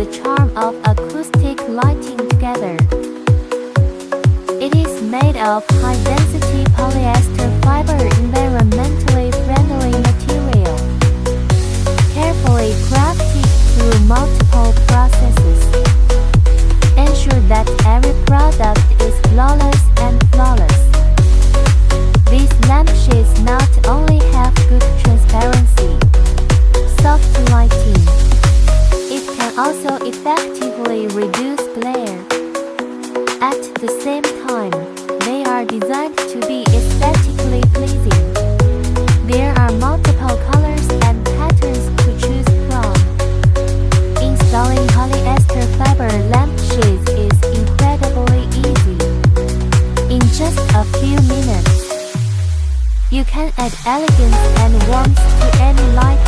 the charm of acoustic lighting together. It is made of high-density polyester fiber, environmentally friendly material, carefully crafted through multiple processes. Ensure that every product is flawless and flawless. These lampshades not only have good transparency, soft lighting, it can also effectively reduce glare. At the same time, they are designed to be aesthetically pleasing. There are multiple colors and patterns to choose from. Installing polyester fiber lampshades is incredibly easy. In just a few minutes, you can add elegance and warmth to any light